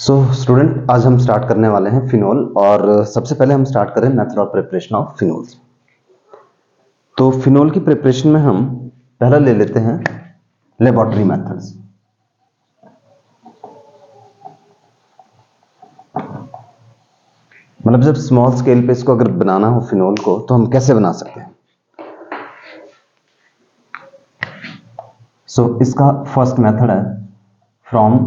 Student आज हम start करने वाले हैं फिनोल और सबसे पहले हम स्टार्ट करें method of preparation of phenol. तो फिनोल की प्रिपरेशन में हम पहला ले लेते हैं लेबोरेटरी मेथड्स। मतलब जब स्मॉल स्केल पे इसको अगर बनाना हो फिनोल को तो हम कैसे बना सकते हैं। इसका फर्स्ट मेथड है from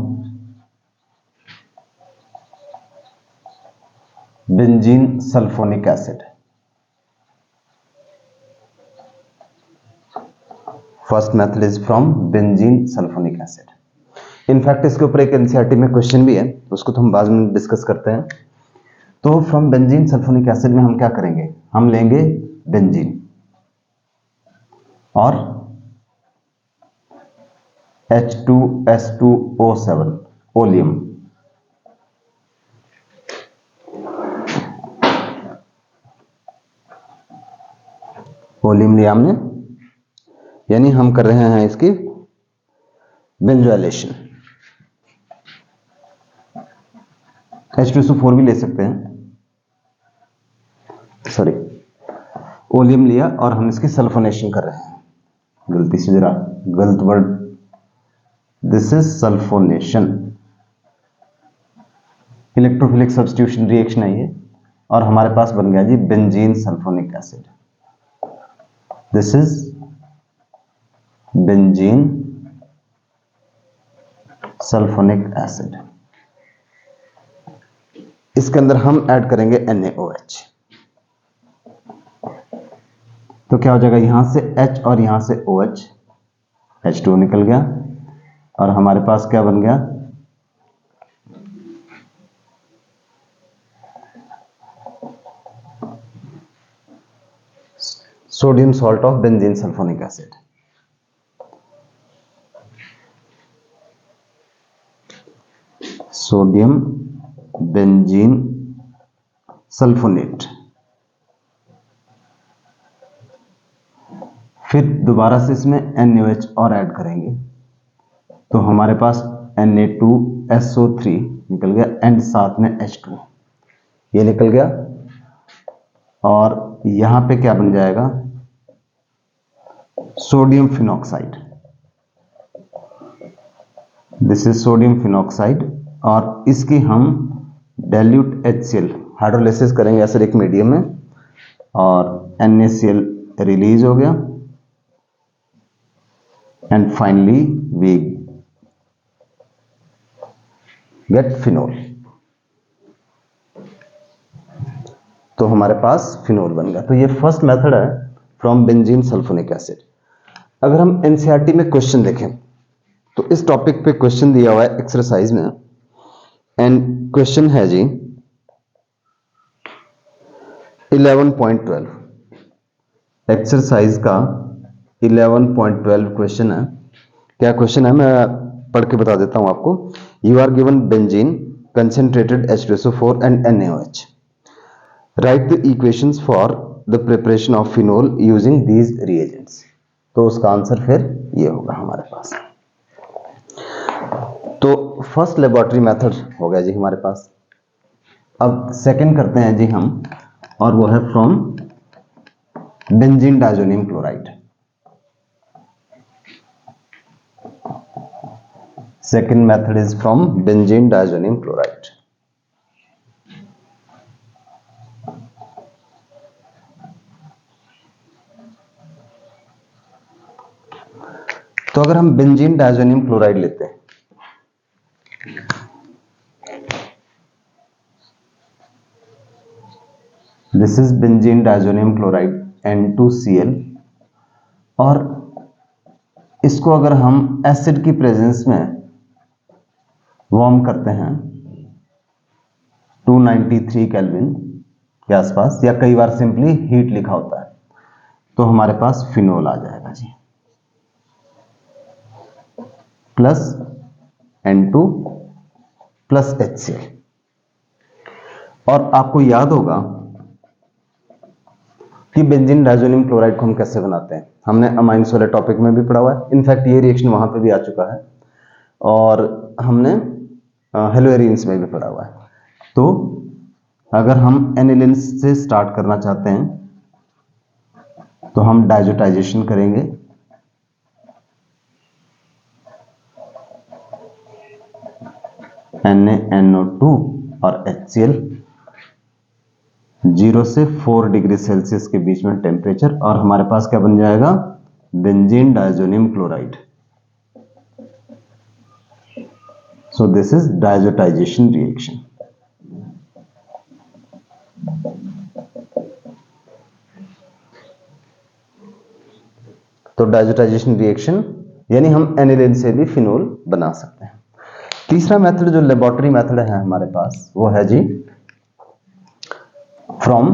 benzene sulphonic acid. First method is from benzene sulphonic acid. In fact इसके ऊपर एक एनसीईआरटी में क्वेश्चन भी है, उसको तो हम बाद में डिस्कस करते हैं। तो फ्रॉम बेंजीन सल्फोनिक एसिड में हम क्या करेंगे, हम लेंगे बेंजीन और H2S2O7 ओलियम। ओलियम लिया हमने, यानी हम कर रहे हैं इसकी बेंजोइलेशन। H2SO4 भी ले सकते हैं, सॉरी ओलियम लिया और हम इसकी सल्फोनेशन कर रहे हैं। गलती से जरा गलत word, this is sulphonation. Electrophilic substitution reaction है ये, और हमारे पास बन गया जी benzene sulphonic acid. This is benzene sulphonic acid. इसके अंदर हम ऐड करेंगे NaOH। तो क्या हो जाएगा, यहां से H और यहां से OH, H2O निकल गया और हमारे पास क्या बन गया, sodium salt of benzene sulphonic acid. Sodium benzene sulphonate. फिर दोबारा से इसमें NaOH और ऐड करेंगे, तो हमारे पास Na2SO3 निकल गया एंड साथ में H2 ये निकल गया। और यहां पे क्या बन जाएगा, sodium phenoxide. This is sodium phenoxide और इसकी हम डाइल्यूट HCl हाइड्रोलाइसिस करेंगे एसिडिक मीडियम में और NaCl रिलीज हो गया and finally we get phenol. तो हमारे पास फिनोल बन गया। तो ये फर्स्ट मेथड है फ्रॉम बेंजीन सल्फोनिक एसिड। अगर हम एनसीईआरटी में क्वेश्चन देखें तो इस टॉपिक पे क्वेश्चन दिया हुआ है एक्सरसाइज में, एंड क्वेश्चन है जी 11.12 एक्सरसाइज का 11.12 क्वेश्चन है। क्या क्वेश्चन है मैं पढ़ के बता देता हूं आपको। You are given benzene concentrated H2SO4 and NaOH। Write the equations for the preparation of phenol using these reagents. तो उसका आंसर फिर ये होगा हमारे पास। तो फर्स्ट लेबोरेटरी मेथड हो गया जी हमारे पास। अब सेकंड करते हैं जी हम, और वो है from benzene diazonium chloride. Second method is from benzene diazonium chloride. तो अगर हम बेंजीन डायज़ोनियम क्लोराइड लेते हैं, this is benzene diazonium chloride N2Cl, और इसको अगर हम एसिड की प्रेजेंस में वार्म करते हैं 293 केल्विन के आसपास, या कई बार सिंपली हीट लिखा होता है, तो हमारे पास फिनोल आ जाएगा जी, प्लस N2 प्लस HCl। और आपको याद होगा कि बेंजीन डायज़ोनियम क्लोराइड को हम कैसे बनाते हैं, हमने अमाइंस वाले टॉपिक में भी पढ़ा हुआ है। इनफैक्ट ये रिएक्शन वहां पे भी आ चुका है, और हमने हेलोएरिन्स में भी पड़ा हुआ है। तो अगर हम एनिलीन्स से स्टार्ट करना चाहते हैं तो हम डाइजोटाइजेशन करेंगे। NaNO2 और HCl, 0 से 4 डिग्री सेल्सियस के बीच में टेम्परेचर, और हमारे पास क्या बन जाएगा, benzene diazonium chloride. So this is diazotization reaction. तो डाइजोटाइजेशन रिएक्शन यानी हम एनिलीन से भी फिनोल बना सकते हैं। तीसरा मेथड जो लेबोरेटरी मेथड है हमारे पास वो है जी from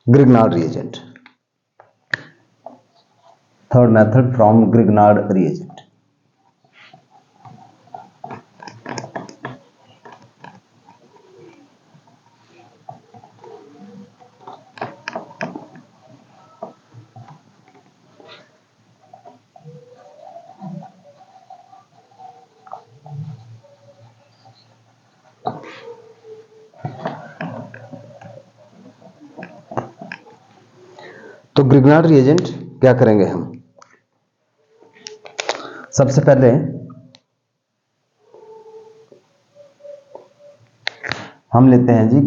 Grignard reagent. Third method from Grignard reagent. तो ग्रिग्नार्ड रिएजेंट क्या करेंगे हम, सबसे पहले हम लेते हैं जी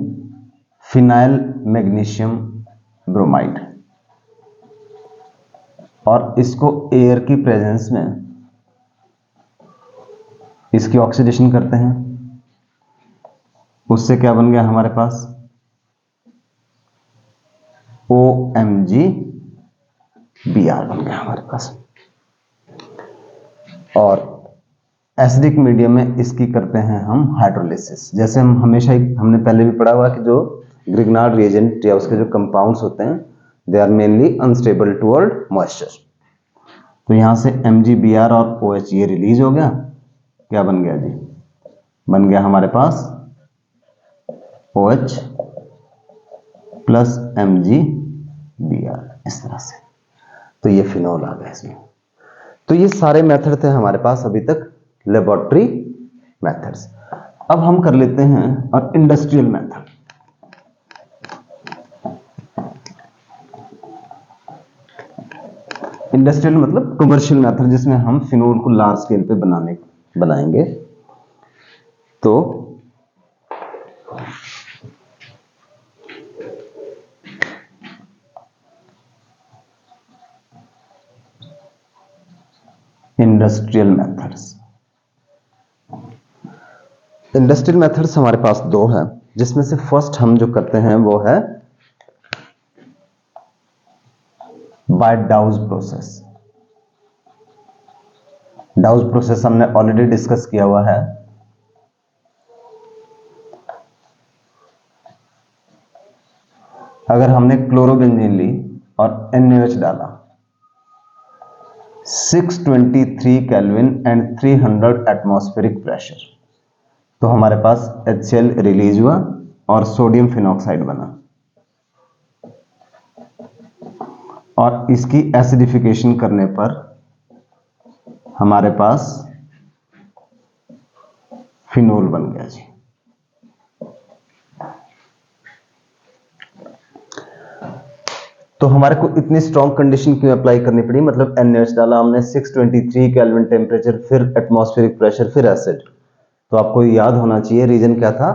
फिनाइल मैग्नीशियम ब्रोमाइड और इसको एयर की प्रेजेंस में इसकी ऑक्सीडेशन करते हैं। उससे क्या बन गया हमारे पास, OMgBr बन गया हमारे पास। और एसिडिक मीडियम में इसकी करते हैं हम हाइड्रोलिसिस। जैसे हम हमेशा ही हमने पहले भी पढ़ा हुआ कि जो ग्रिग्नार्ड रिएजेंट या उसके जो कंपाउंड्स होते हैं they are mainly unstable toward moisture. तो यहां से MgBr और OH ये रिलीज हो गया, क्या बन गया जी, बन गया हमारे पास OH प्लस MgBr इस तरह से। तो ये फिनोल आ गया इसमें। तो ये सारे मेथड थे हमारे पास अभी तक लेबोरेटरी मेथड्स। अब हम कर लेते हैं और इंडस्ट्रियल मेथड। इंडस्ट्रियल मतलब कमर्शियल मेथड जिसमें हम फिनोल को लार्ज स्केल पे बनाएंगे। तो इंडस्ट्रियल मेथड्स हमारे पास दो हैं, जिसमें से फर्स्ट हम जो करते हैं वो है by Dow's process. Dow's process हमने ऑलरेडी डिस्कस किया हुआ है। अगर हमने क्लोरोबेंजीन ली और NaOH डाला 623 केल्विन एंड 300 एटमॉस्फेरिक प्रेशर, तो हमारे पास HCl रिलीज हुआ और सोडियम फिनॉक्साइड बना। और इसकी एसिडिफिकेशन करने पर हमारे पास फिनोल बन गया जी। तो हमारे को इतनी स्ट्रॉन्ग कंडीशन क्यों अप्लाई करनी पड़ी, मतलब NaOH डाला हमने 623 केल्विन टेम्परेचर, फिर एटमॉस्फेरिक प्रेशर, फिर एसिड। तो आपको याद होना चाहिए रीजन क्या था,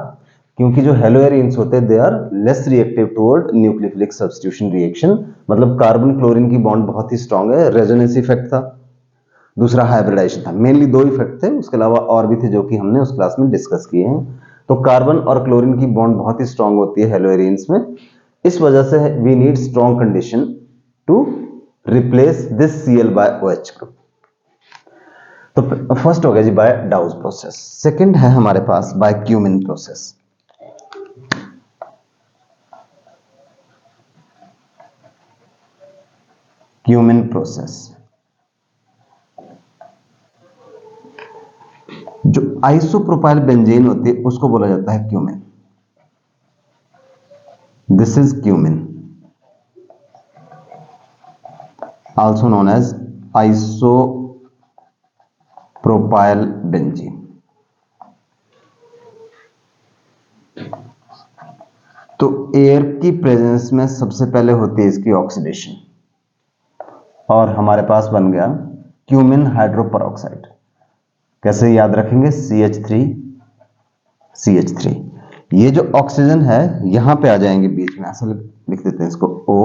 क्योंकि जो हेलोएरिन्स होते हैं they are less reactive toward nucleophilic substitution reaction, मतलब कार्बन क्लोरीन की बॉन्ड बहुत ही स्ट्रॉन्ग है, रेजोनेंस इफेक्ट था, दूसरा हाइब्रिडाइजेशन था। मेनली दो इफेक्ट थे, उसके अलावा और भी थे जो कि हमने उस क्लास में डिस्कस किए हैं। तो कार्बन और क्लोरीन की बॉन्ड बहुत ही स्ट्रॉन्ग होती है हेलोएरिन्स में, इस वजह से we need strong condition to replace this Cl by OH group. तो फर्स्ट हो गया जी बाय डाउज प्रोसेस। सेकंड है हमारे पास by cumene process. Cumene process जो आइसोप्रोपाइल बेंजीन होती है उसको बोला जाता है cumene. This is cumene, also known as isopropyl benzene. तो एयर की प्रेजेंस में सबसे पहले होती है इसकी ऑक्सीडेशन, और हमारे पास बन गया क्यूमिन हाइड्रोपरऑक्साइड। कैसे याद रखेंगे? CH3 ये जो ऑक्सीजन है यहां पे आ जाएंगे बीच में, ऐसा लिख देते हैं इसको O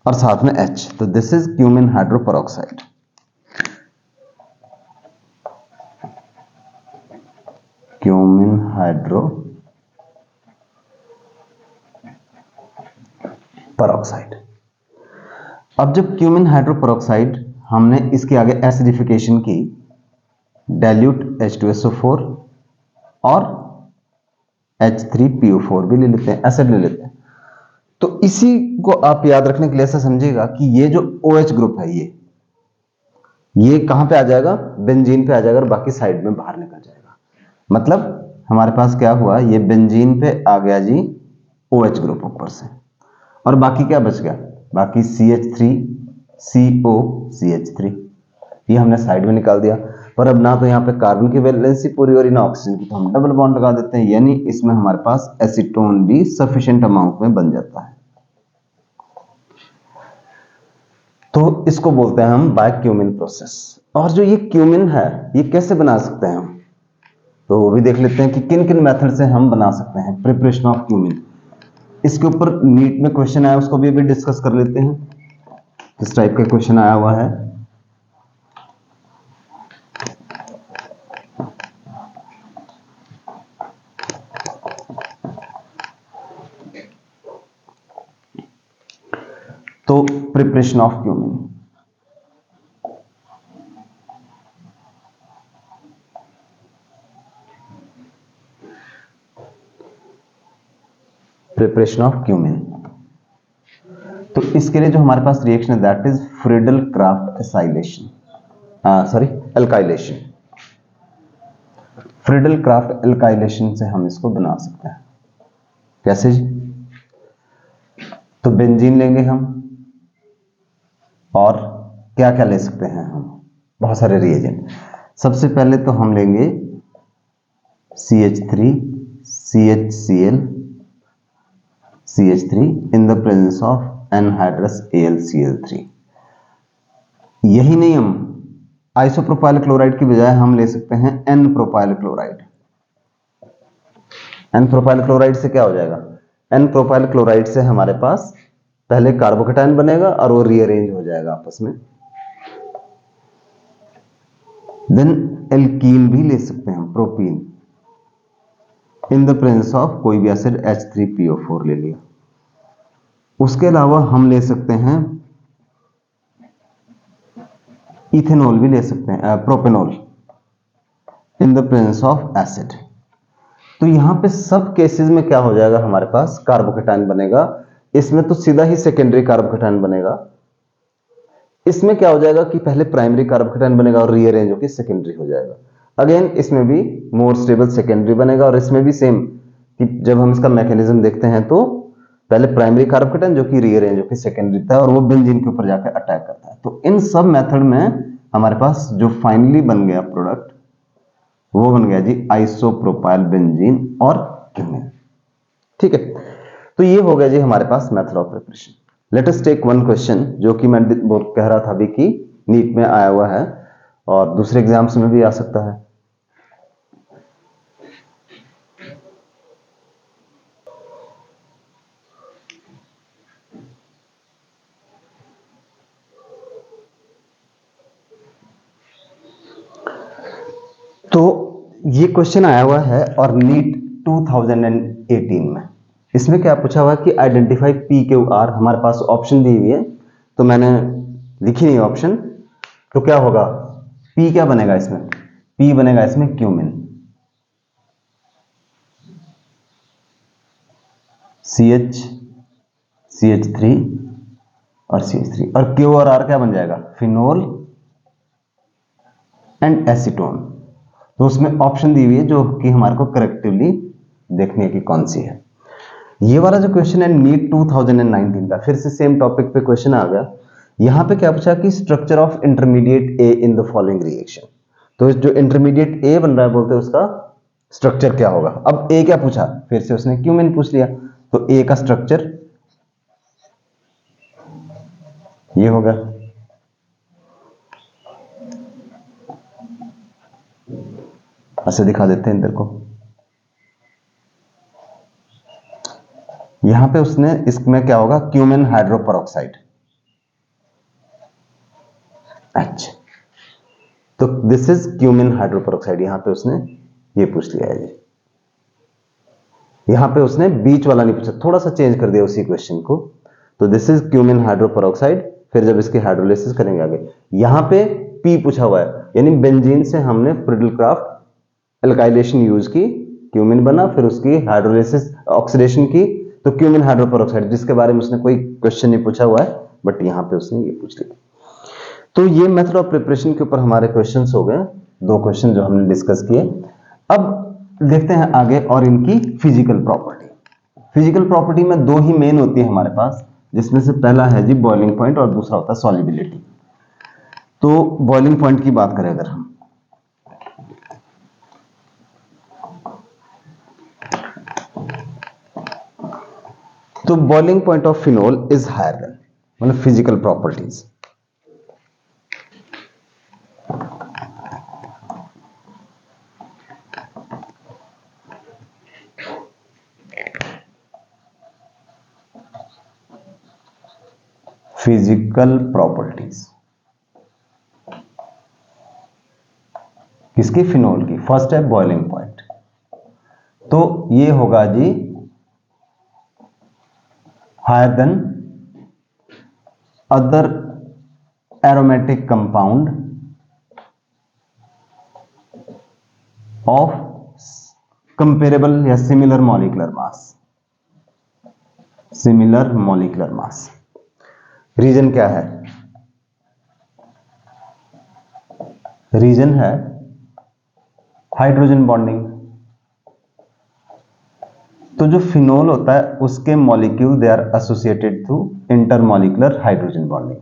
और साथ में H, तो this is cumin hydroperoxide. Cumin hydroperoxide. अब जब क्यूमिन हाइड्रोपरऑक्साइड हमने इसके आगे एसिडिफिकेशन की, डाइल्यूट H2SO4 और H3PO4 भी ले लेते हैं, एसिड ले लेते हैं। तो इसी को आप याद रखने के लिए ऐसा समझिएगा कि ये जो OH ग्रुप है ये कहां पे आ जाएगा? बेंजीन पे आ जाएगा और बाकी साइड में बाहर निकल जाएगा। मतलब हमारे पास क्या हुआ, ये बेंजीन पे आ गया जी OH ग्रुप ऊपर से, और बाकी क्या बच गया? बाकी CH3CO CH3, ये हमने साइड में निकाल दिया। पर अब ना तो यहाँ पे कार्बन की वैलेंसी पूरी हो रही ना ऑक्सीजन की, तो हम डबल बॉन्ड लगा देते हैं, यानी इसमें हमारे पास एसीटोन भी सफिशिएंट अमाउंट में बन जाता है। तो इसको बोलते हैं हम बायक्यूमिन प्रोसेस। और जो ये क्यूमिन है ये कैसे बना सकते हैं हम, तो वो भी देख लेते हैं कि किन किन मेथड से हम बना सकते हैं प्रिपरेशन ऑफ क्यूमिन। इसके ऊपर नीट में क्वेश्चन आया, उसको भी अभी डिस्कस कर लेते हैं। किस टाइप का क्वेश्चन आया हुआ है? तो preparation of cumin, preparation of cumin, तो इसके लिए जो हमारे पास रिएक्शन है that is Friedel craft alkylation. Friedel craft alkylation से हम इसको बना सकते हैं। कैसे जी? तो बेंजीन लेंगे हम, और क्या क्या ले सकते हैं हम? बहुत सारे रिएजेंट। सबसे पहले तो हम लेंगे CH3 CHCl CH3 in the presence of anhydrous AlCl3। यही नहीं, हम आइसोप्रोपाइल क्लोराइड की बजाय हम ले सकते हैं N propyl chloride. N propyl chloride से क्या हो जाएगा? N प्रोपाइल क्लोराइड से हमारे पास पहले कार्बोकेटायन बनेगा और वो रीअरेंज हो जाएगा आपस में। देन एल्कीन भी ले सकते हैं हम, propene, in the presence of कोई भी एसिड H3PO4 ले लिया। उसके अलावा हम ले सकते हैं इथेनॉल भी ले सकते हैं, propanol, in the presence of acid. तो यहां पे सब केसेस में क्या हो जाएगा? हमारे पास कार्बोकेटायन बनेगा। इसमें तो सीधा ही सेकेंडरी कार्बोकेटायन बनेगा। इसमें क्या हो जाएगा कि पहले प्राइमरी कार्बोकेटायन बनेगा और रीअरेंज होकर सेकेंडरी हो जाएगा। अगेन इसमें भी मोर स्टेबल सेकेंडरी बनेगा, और इसमें भी सेम कि जब हम इसका मैकेनिज्म देखते हैं तो पहले प्राइमरी कार्बोकेटायन जो कि रीअरेंज होकर सेकेंडरी था और वो बेंजीन के ऊपर जाकर अटैक करता है। तो इन सब मेथड में हमारे पास जो फाइनली बन गया प्रोडक्ट वो बन गया जी आइसोप्रोपाइल बेंजीन और क्यूमिन। ठीक है, तो ये हो गया जी हमारे पास method of preparation. Let us take one question जो कि मैं कह रहा था अभी कि नीट में आया हुआ है और दूसरे एग्जाम्स में भी आ सकता है। तो ये क्वेश्चन आया हुआ है और नीट 2018 में इसमें क्या पूछा हुआ है कि आइडेंटिफाई PQR। हमारे पास ऑप्शन दी हुई है तो मैंने लिखी नहीं ऑप्शन, तो क्या होगा? P क्या बनेगा इसमें? P बनेगा इसमें क्यूमिन, CH CH3 और CH3, और Q और R क्या बन जाएगा? Phenol and acetone. तो उसमें ऑप्शन दी हुई है जो कि हमारे को करेक्टिवली देखने की कौन सी है। ये वाला जो क्वेश्चन है नीट 2019 का, फिर से सेम टॉपिक पे क्वेश्चन आ गया। यहां पे क्या पूछा कि structure of intermediate A in the following reaction. तो जो इंटरमीडिएट ए बन रहा है बोलते हैं उसका स्ट्रक्चर क्या होगा। अब ए क्या पूछा, फिर से उसने क्यूमेन पूछ लिया, तो ए का स्ट्रक्चर ये होगा। ऐसे दिखा देते हैं इधर को। यहां पे उसने इसमें क्या होगा, क्यूमेन हाइड्रोपरऑक्साइड। अच्छा, तो दिस इज क्यूमेन हाइड्रोपरऑक्साइड, यहां पे उसने ये पूछ लिया है जी। यहां पे उसने बीच वाला नहीं पूछा, थोड़ा सा चेंज कर दिया उसी क्वेश्चन को। तो दिस इज क्यूमेन हाइड्रोपरऑक्साइड, फिर जब इसकी हाइड्रोलिसिस करेंगे आगे, यहां पे पी पूछा हुआ है, यानी बेंजीन से हमने फ्रिडलक्राफ्ट एल्काइलेशन यूज की, क्यूमेन बना, फिर उसकी हाइड्रोलिसिस ऑक्सीडेशन की, तो क्यूमेन हाइड्रोपरऑक्साइड, जिसके बारे में उसने कोई क्वेश्चन नहीं पूछा हुआ है, बट यहां पे उसने ये पूछ लिया। तो ये मेथड ऑफ प्रिपरेशन के ऊपर हमारे क्वेश्चंस हो गए, 2 क्वेश्चन जो हमने डिस्कस किए। अब देखते हैं आगे और इनकी फिजिकल प्रॉपर्टी। फिजिकल प्रॉपर्टी में 2 ही मेन होती है हमारे पास, जिसमें से पहला है जी बॉइलिंग पॉइंट और दूसरा होता है सॉल्युबिलिटी। तो बॉइलिंग पॉइंट की बात करें अगर हम, तो boiling point of phenol is higher than, मतलब फिजिकल प्रॉपर्टीज। फिजिकल प्रॉपर्टीज किसकी, फिनोल की। फर्स्ट है बॉइलिंग पॉइंट, तो ये होगा जी higher than other aromatic compound of comparable या similar molecular mass. Similar molecular mass reason क्या है, रीजन है हाइड्रोजन बॉन्डिंग। तो जो फिनोल होता है उसके molecule they are associated through intermolecular hydrogen bonding.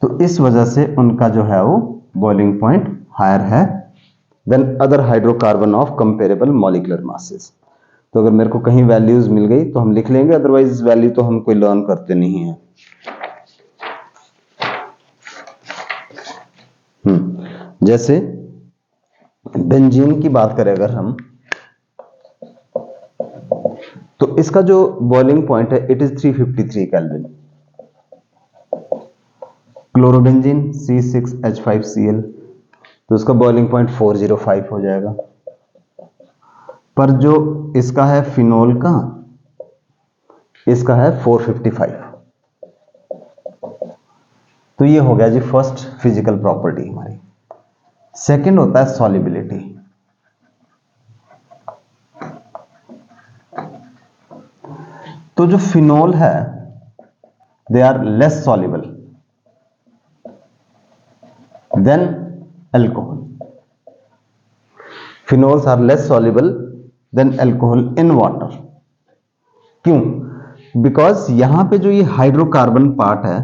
तो इस वजह से उनका जो है वो बॉइलिंग पॉइंट हायर है than other hydrocarbon of comparable molecular masses. तो अगर मेरे को कहीं वैल्यूज मिल गई तो हम लिख लेंगे, अदरवाइज वैल्यू तो हम कोई लर्न करते नहीं है। जैसे बेंजीन की बात करें अगर हम, तो इसका जो बॉइलिंग पॉइंट है it is 353 kelvin. Chlorobenzene C6H5Cl, तो उसका बॉइलिंग पॉइंट 405 हो जाएगा। पर जो इसका है फिनोल का, इसका है 455। तो ये हो गया जी फर्स्ट फिजिकल प्रॉपर्टी हमारी। सेकंड होता है सॉल्युबिलिटी। तो जो फिनोल है they are less soluble than alcohol. Phenols are less soluble than alcohol in water. क्यों? बिकॉज यहां पे जो ये हाइड्रोकार्बन पार्ट है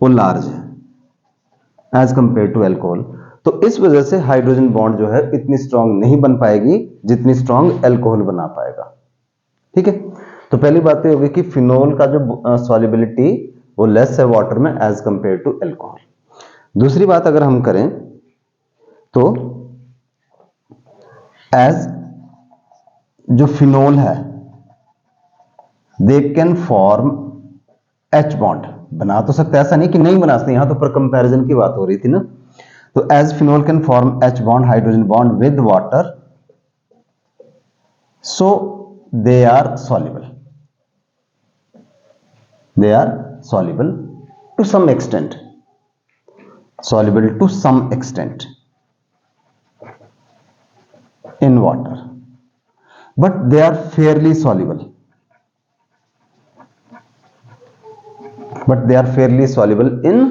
वो लार्ज है एज कंपेयर टू अल्कोहल। तो इस वजह से हाइड्रोजन बॉन्ड जो है इतनी स्ट्रांग नहीं बन पाएगी जितनी स्ट्रांग अल्कोहल बना पाएगा। ठीक है, तो पहली बात ये होगी कि फिनोल का जो सॉल्युबिलिटी वो लेस है वाटर में एज कंपेयर टू अल्कोहल। दूसरी बात अगर हम करें तो एज जो फिनोल है they can form H bond, बना तो सकते, ऐसा नहीं कि नहीं बना सकते, यहां तो पर कंपैरिजन की बात हो रही थी ना। तो as phenol can form H bond hydrogen bond with water, so they are soluble, they are soluble to some extent, soluble to some extent in water, but they are fairly soluble, but they are fairly soluble in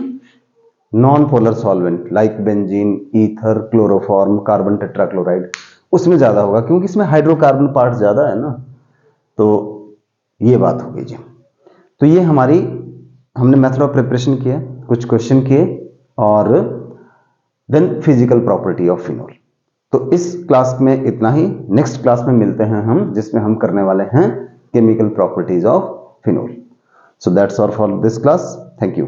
non polar solvent like benzene, ether, chloroform, carbon tetrachloride, उसमें ज्यादा होगा क्योंकि इसमें hydrocarbon part ज्यादा है ना। तो ये बात हो गई जी। तो ये हमारी हमने मेथड ऑफ प्रिपरेशन किया, कुछ क्वेश्चन किए और then physical property of phenol. तो इस क्लास में इतना ही। नेक्स्ट क्लास में मिलते हैं हम, जिसमें हम करने वाले हैं chemical properties of phenol. So that's all for this class. Thank you.